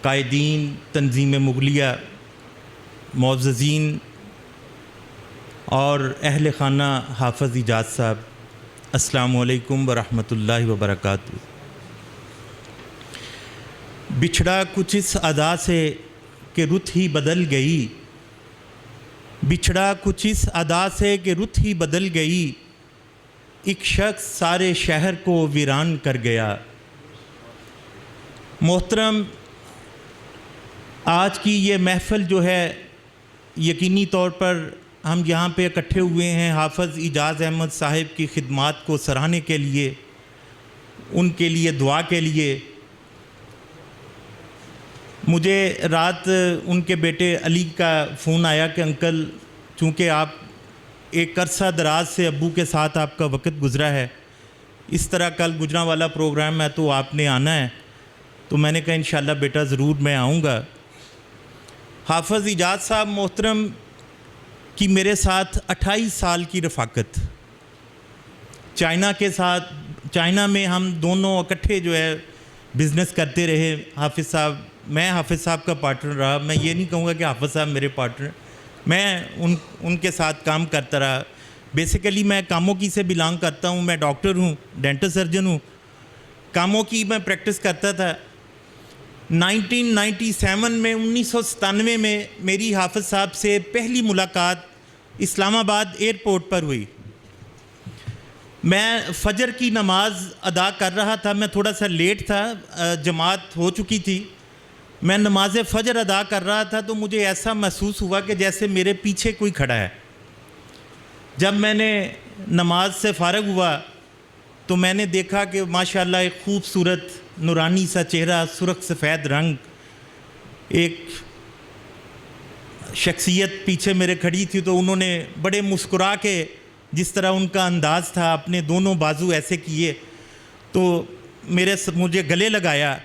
قائدین تنظیم مغلیہ، معززین اور اہل خانہ حافظ ایجاز صاحب، السلام علیکم ورحمۃ اللہ وبرکاتہ۔ بچھڑا کچھ اس ادا سے کہ رت ہی بدل گئی، بچھڑا کچھ اس ادا سے کہ رت ہی بدل گئی، ایک شخص سارے شہر کو ویران کر گیا۔ محترم، آج کی یہ محفل جو ہے یقینی طور پر ہم یہاں پہ اکٹھے ہوئے ہیں حافظ ایجاز احمد صاحب کی خدمات کو سراہنے کے لیے، ان کے لیے دعا کے لیے۔ مجھے رات ان کے بیٹے علی کا فون آیا کہ انکل، چونکہ آپ ایک عرصہ دراز سے ابو کے ساتھ آپ کا وقت گزرا ہے، اس طرح کل گجرانوالہ پروگرام ہے تو آپ نے آنا ہے۔ تو میں نے کہا انشاءاللہ بیٹا ضرور میں آؤں گا۔ حافظ ایجاز صاحب محترم کی میرے ساتھ 28 سال کی رفاقت، چائنا میں ہم دونوں اکٹھے جو ہے بزنس کرتے رہے۔ حافظ صاحب، میں حافظ صاحب کا پارٹنر رہا، میں یہ نہیں کہوں گا کہ حافظ صاحب میرے پارٹنر، میں ان کے ساتھ کام کرتا رہا۔ بیسیکلی میں کاموں کی سے بلانگ کرتا ہوں، میں ڈاکٹر ہوں، ڈینٹل سرجن ہوں، کاموں کی میں پریکٹس کرتا تھا۔ 1997 میں 1997 میں میری حافظ صاحب سے پہلی ملاقات اسلام آباد ایئرپورٹ پر ہوئی۔ میں فجر کی نماز ادا کر رہا تھا، میں تھوڑا سا لیٹ تھا، جماعت ہو چکی تھی، میں نماز فجر ادا کر رہا تھا تو مجھے ایسا محسوس ہوا کہ جیسے میرے پیچھے کوئی کھڑا ہے۔ جب میں نے نماز سے فارغ ہوا تو میں نے دیکھا کہ ماشاءاللہ ایک خوبصورت نورانی سا چہرہ، سرخ سفید رنگ، ایک شخصیت پیچھے میرے کھڑی تھی، تو انہوں نے بڑے مسکرا کے، جس طرح ان کا انداز تھا، اپنے دونوں بازو ایسے کیے تو مجھے گلے لگایا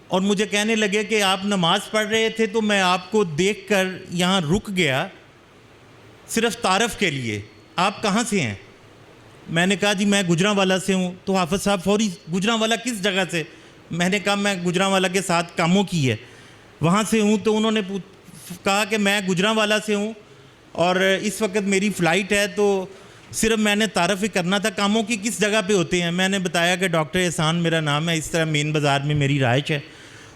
اور مجھے کہنے لگے کہ آپ نماز پڑھ رہے تھے تو میں آپ کو دیکھ کر یہاں رک گیا صرف تعارف کے لیے، آپ کہاں سے ہیں؟ میں نے کہا جی میں گجرانوالہ سے ہوں۔ تو حافظ صاحب فوری، گجرانوالہ کس جگہ سے؟ میں نے کہا میں گجرانوالہ کے ساتھ کاموں کی ہے وہاں سے ہوں۔ تو انہوں نے کہا کہ میں گجرانوالہ سے ہوں اور اس وقت میری فلائٹ ہے، تو صرف میں نے تعارف ہی کرنا تھا، کاموں کی کس جگہ پہ ہوتے ہیں؟ میں نے بتایا کہ ڈاکٹر احسان میرا نام ہے، اس طرح مین بازار میں میری رہائش ہے۔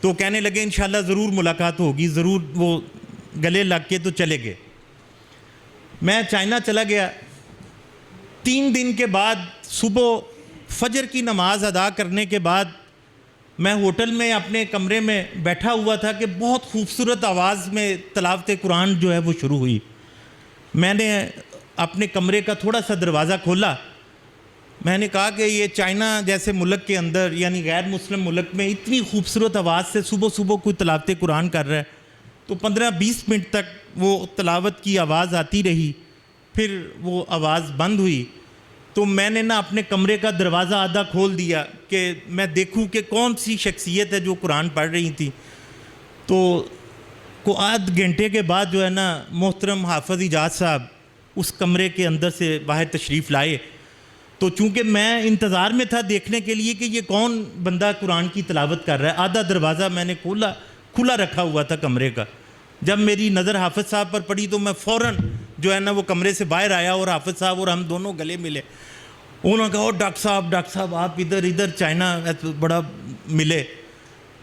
تو کہنے لگے انشاءاللہ ضرور ملاقات ہوگی، ضرور، وہ گلے لگ کے تو چلے گئے۔ میں چائنا چلا گیا۔ 3 دن کے بعد صبح فجر کی نماز ادا کرنے کے بعد میں ہوٹل میں اپنے کمرے میں بیٹھا ہوا تھا کہ بہت خوبصورت آواز میں تلاوت قرآن جو ہے وہ شروع ہوئی۔ میں نے اپنے کمرے کا تھوڑا سا دروازہ کھولا، میں نے کہا کہ یہ چائنا جیسے ملک کے اندر، یعنی غیر مسلم ملک میں، اتنی خوبصورت آواز سے صبح صبح کوئی تلاوت قرآن کر رہا ہے۔ تو 15-20 منٹ تک وہ تلاوت کی آواز آتی رہی، پھر وہ آواز بند ہوئی۔ تو میں نے اپنے کمرے کا دروازہ آدھا کھول دیا کہ میں دیکھوں کہ کون سی شخصیت ہے جو قرآن پڑھ رہی تھی۔ تو آدھ گھنٹے کے بعد جو ہے محترم حافظ ایجاز صاحب اس کمرے کے اندر سے باہر تشریف لائے۔ تو چونکہ میں انتظار میں تھا دیکھنے کے لیے کہ یہ کون بندہ قرآن کی تلاوت کر رہا ہے، آدھا دروازہ میں نے کھلا رکھا ہوا تھا کمرے کا۔ جب میری نظر حافظ صاحب پر پڑی تو میں فوراً جو ہے وہ کمرے سے باہر آیا اور حافظ صاحب اور ہم دونوں گلے ملے۔ انہوں نے کہا ڈاکٹر صاحب آپ ادھر چائنا بڑا ملے۔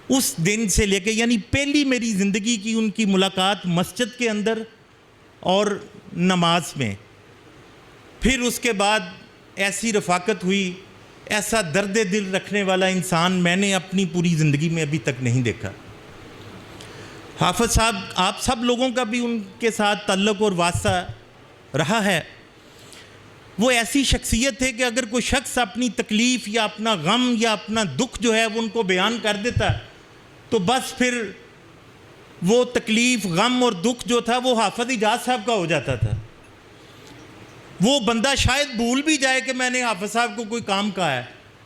اس دن سے لے کے، یعنی پہلی میری زندگی کی ان کی ملاقات مسجد کے اندر اور نماز میں، پھر اس کے بعد ایسی رفاقت ہوئی، ایسا درد دل رکھنے والا انسان میں نے اپنی پوری زندگی میں ابھی تک نہیں دیکھا۔ حافظ صاحب، آپ سب لوگوں کا بھی ان کے ساتھ تعلق اور واسطہ رہا ہے۔ وہ ایسی شخصیت ہے کہ اگر کوئی شخص اپنی تکلیف یا اپنا غم یا اپنا دکھ جو ہے وہ ان کو بیان کر دیتا تو بس پھر وہ تکلیف، غم اور دکھ جو تھا وہ حافظ ایجاز صاحب کا ہو جاتا تھا۔ وہ بندہ شاید بھول بھی جائے کہ میں نے حافظ صاحب کو کوئی کام کہا ہے،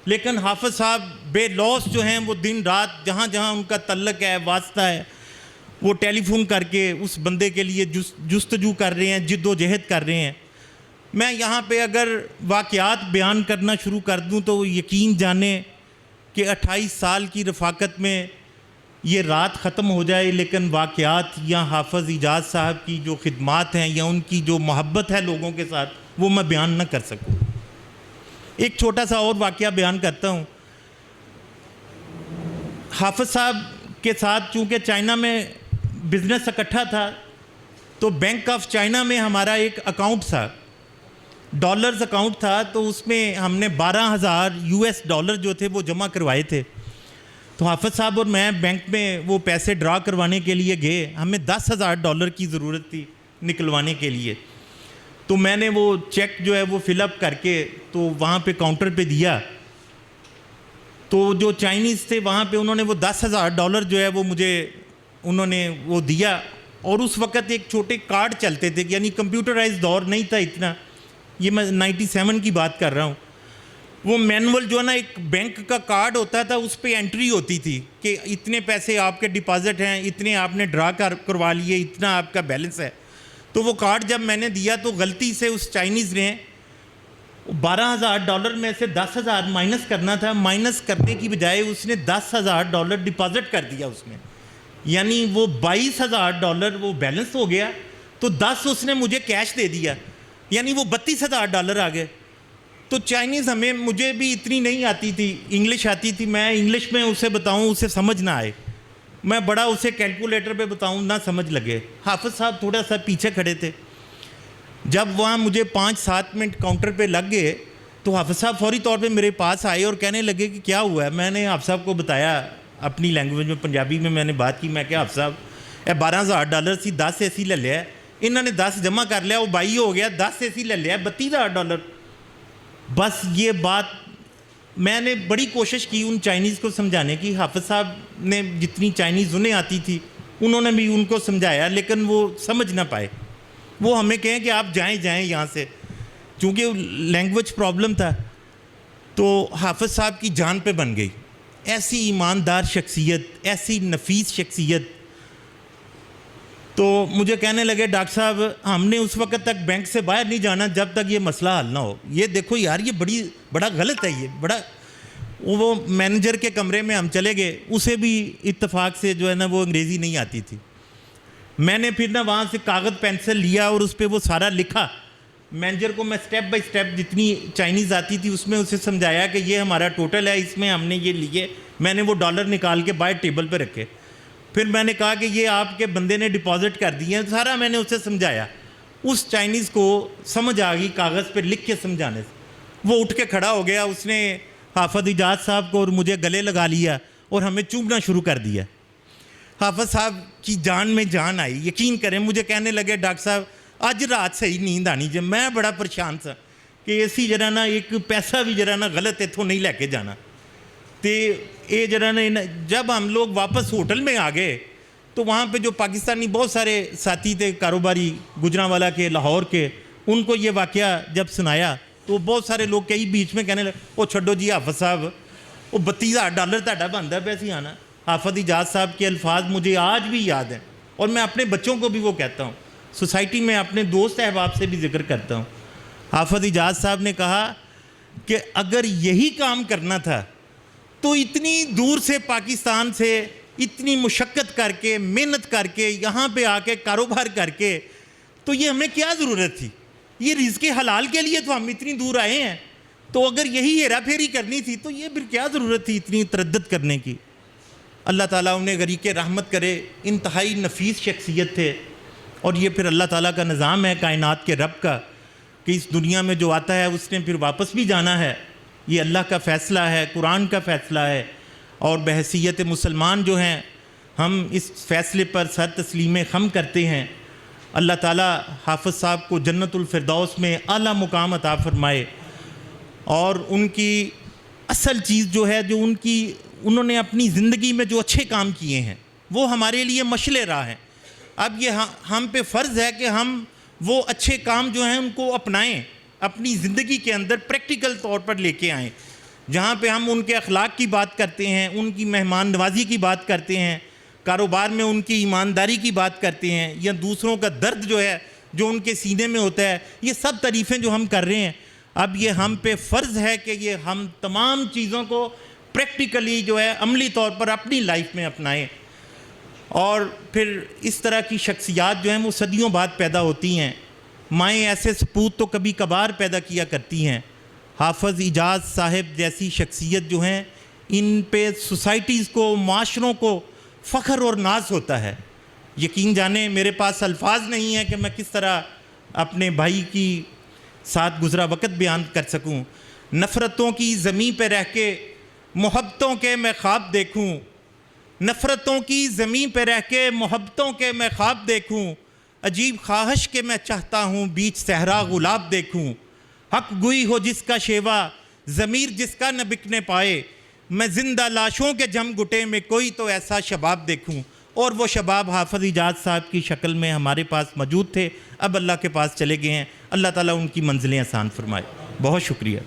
لیکن حافظ صاحب بے لوث جو ہیں وہ دن رات جہاں جہاں ان کا تعلق ہے، واسطہ ہے، وہ ٹیلی فون کر کے اس بندے کے لیے جستجو کر رہے ہیں، جد و جہد کر رہے ہیں۔ میں یہاں پہ اگر واقعات بیان کرنا شروع کر دوں تو یقین جانیں کہ 28 سال کی رفاقت میں یہ رات ختم ہو جائے لیکن واقعات یا حافظ اجاز صاحب کی جو خدمات ہیں یا ان کی جو محبت ہے لوگوں کے ساتھ وہ میں بیان نہ کر سکوں۔ ایک چھوٹا سا اور واقعہ بیان کرتا ہوں۔ حافظ صاحب کے ساتھ چونکہ چائنا میں بزنس اکٹھا تھا تو بینک آف چائنا میں ہمارا ایک اکاؤنٹ تھا، ڈالرز اکاؤنٹ تھا، تو اس میں ہم نے $12,000 جو تھے وہ جمع کروائے تھے۔ تو حافظ صاحب اور میں بینک میں وہ پیسے ڈرا کروانے کے لیے گئے، ہمیں $10,000 کی ضرورت تھی نکلوانے کے لیے۔ تو میں نے وہ چیک جو ہے وہ فل اپ کر کے تو وہاں پہ کاؤنٹر پہ دیا، تو جو چائنیز تھے وہاں پہ انہوں نے وہ $10,000 جو ہے وہ مجھے انہوں نے وہ دیا۔ اور اس وقت ایک چھوٹے کارڈ چلتے تھے، یعنی کمپیوٹرائز دور نہیں تھا اتنا، یہ میں 97 کی بات کر رہا ہوں۔ وہ مینول جو ہے نا ایک بینک کا کارڈ ہوتا تھا، اس پہ انٹری ہوتی تھی کہ اتنے پیسے آپ کے ڈپازٹ ہیں، اتنے آپ نے ڈرا کروا لیے، اتنا آپ کا بیلنس ہے۔ تو وہ کارڈ جب میں نے دیا تو غلطی سے اس چائنیز نے $12,000 میں سے 10,000 مائنس کرنا تھا، مائنس کرنے کی بجائے اس نے $10,000 ڈپازٹ کر دیا اس میں، یعنی وہ $22,000 وہ بیلنس ہو گیا، تو 10 اس نے مجھے کیش دے دیا، یعنی وہ $32,000 آ گئے۔ تو چائنیز مجھے بھی اتنی نہیں آتی تھی، انگلش آتی تھی، میں انگلش میں اسے بتاؤں اسے سمجھ نہ آئے، میں بڑا اسے کیلکولیٹر پہ بتاؤں نہ سمجھ لگے۔ حافظ صاحب تھوڑا سا پیچھے کھڑے تھے، جب وہاں مجھے 5-7 منٹ کاؤنٹر پہ لگ گئے تو حافظ صاحب فوری طور پہ میرے پاس آئے اور کہنے لگے کہ کیا ہوا ہے۔ میں نے حافظ صاحب کو بتایا اپنی لینگویج میں، پنجابی میں میں نے بات کی، میں کہ حافظ صاحب یہ $12,000 سی 10 ایسی لے لیا ہے، انہوں نے 10 جمع کر لیا، وہ 22 ہو گیا، 10 ایسی لے لیا $32,000۔ بس یہ بات میں نے بڑی کوشش کی ان چائنیز کو سمجھانے کی، حافظ صاحب نے جتنی چائنیز انہیں آتی تھی انہوں نے بھی ان کو سمجھایا، لیکن وہ سمجھ نہ پائے۔ وہ ہمیں کہیں کہ آپ جائیں یہاں سے، چونکہ لینگویج پرابلم تھا۔ تو حافظ صاحب کی جان پہ بن گئی، ایسی ایماندار شخصیت، ایسی نفیس شخصیت۔ تو مجھے کہنے لگے ڈاکٹر صاحب ہم نے اس وقت تک بینک سے باہر نہیں جانا جب تک یہ مسئلہ حل نہ ہو۔ یہ دیکھو یار یہ بڑا غلط ہے، یہ بڑا۔ وہ مینیجر کے کمرے میں ہم چلے گئے، اسے بھی اتفاق سے جو ہے نا وہ انگریزی نہیں آتی تھی۔ میں نے پھر نا وہاں سے کاغذ پینسل لیا اور اس پہ وہ سارا لکھا۔ مینیجر کو میں سٹیپ بائی سٹیپ جتنی چائنیز آتی تھی اس میں اسے سمجھایا کہ یہ ہمارا ٹوٹل ہے، اس میں ہم نے یہ لیے۔ میں نے وہ ڈالر نکال کے باہر ٹیبل پہ رکھے، پھر میں نے کہا کہ یہ آپ کے بندے نے ڈپازٹ کر دیے ہیں، سارا میں نے اسے سمجھایا۔ اس چائنیز کو سمجھ آ گئی کاغذ پہ لکھ کے سمجھانے سے۔ وہ اٹھ کے کھڑا ہو گیا، اس نے حافظ اجاز صاحب کو اور مجھے گلے لگا لیا اور ہمیں چومنا شروع کر دیا۔ حافظ صاحب کی جان میں جان آئی، یقین کریں۔ مجھے کہنے لگے ڈاکٹر صاحب آج رات صحیح نیند آنی جب میں بڑا پریشان تھا کہ ایسی جرا نا ایک پیسہ بھی جرا نا غلط اتوں نہیں لے کے جانا۔ تے اے جرا نا جب ہم لوگ واپس ہوٹل میں آ گئے تو وہاں پہ جو پاکستانی بہت سارے ساتھی تھے کاروباری گجرانوالہ کے، لاہور کے، ان کو یہ واقعہ جب سنایا تو بہت سارے لوگ کئی بیچ میں کہنے لگے وہ چھڈو جی حافظ صاحب وہ $32,000 تہاڈا بندا پیا سی آنا۔ حافظ اجاز صاحب کے الفاظ مجھے آج بھی یاد ہیں اور میں اپنے بچوں کو بھی وہ کہتا ہوں، سوسائٹی میں اپنے دوست احباب سے بھی ذکر کرتا ہوں۔ حافظ اجاز صاحب نے کہا کہ اگر یہی کام کرنا تھا تو اتنی دور سے پاکستان سے اتنی مشقت کر کے محنت کر کے یہاں پہ آ کے کاروبار کر کے تو یہ ہمیں کیا ضرورت تھی؟ یہ رزق حلال کے لیے تو ہم اتنی دور آئے ہیں، تو اگر یہی ہیرا پھیری کرنی تھی تو یہ پھر کیا ضرورت تھی اتنی تردد کرنے کی؟ اللہ تعالیٰ انہیں غریق رحمت کرے، انتہائی نفیس شخصیت تھے۔ اور یہ پھر اللہ تعالیٰ کا نظام ہے کائنات کے رب کا کہ اس دنیا میں جو آتا ہے اس نے پھر واپس بھی جانا ہے، یہ اللہ کا فیصلہ ہے، قرآن کا فیصلہ ہے۔ اور بحیثیت مسلمان جو ہیں ہم اس فیصلے پر سر تسلیم خم کرتے ہیں۔ اللہ تعالیٰ حافظ صاحب کو جنت الفردوس میں اعلیٰ مقام عطا فرمائے، اور ان کی اصل چیز جو ہے جو انہوں نے اپنی زندگی میں جو اچھے کام کیے ہیں وہ ہمارے لیے مشعل راہ ہیں۔ اب یہ ہم پہ فرض ہے کہ ہم وہ اچھے کام جو ہیں ان کو اپنائیں، اپنی زندگی کے اندر پریکٹیکل طور پر لے کے آئیں، جہاں پہ ہم ان کے اخلاق کی بات کرتے ہیں، ان کی مہمان نوازی کی بات کرتے ہیں، کاروبار میں ان کی ایمانداری کی بات کرتے ہیں، یا دوسروں کا درد جو ہے جو ان کے سینے میں ہوتا ہے، یہ سب تعریفیں جو ہم کر رہے ہیں۔ اب یہ ہم پہ فرض ہے کہ یہ ہم تمام چیزوں کو پریکٹیکلی جو ہے عملی طور پر اپنی لائف میں اپنائیں۔ اور پھر اس طرح کی شخصیات جو ہیں وہ صدیوں بعد پیدا ہوتی ہیں. مائیں ایسے سپوت تو کبھی کبھار پیدا کیا کرتی ہیں. حافظ اجاز صاحب جیسی شخصیت جو ہیں ان پہ سوسائٹیز کو, معاشروں کو فخر اور ناز ہوتا ہے. یقین جانیں میرے پاس الفاظ نہیں ہیں کہ میں کس طرح اپنے بھائی کی ساتھ گزرا وقت بیان کر سکوں. نفرتوں کی زمین پہ رہ کے محبتوں کے میں خواب دیکھوں, نفرتوں کی زمین پہ رہ کے محبتوں کے میں خواب دیکھوں, عجیب خواہش کہ میں چاہتا ہوں بیچ صحرا گلاب دیکھوں. حق گوئی ہو جس کا شیوا, ضمیر جس کا نہ بکنے پائے, میں زندہ لاشوں کے جم گٹے میں کوئی تو ایسا شباب دیکھوں. اور وہ شباب حافظ اجاز صاحب کی شکل میں ہمارے پاس موجود تھے, اب اللہ کے پاس چلے گئے ہیں. اللہ تعالیٰ ان کی منزلیں آسان فرمائے. بہت شکریہ.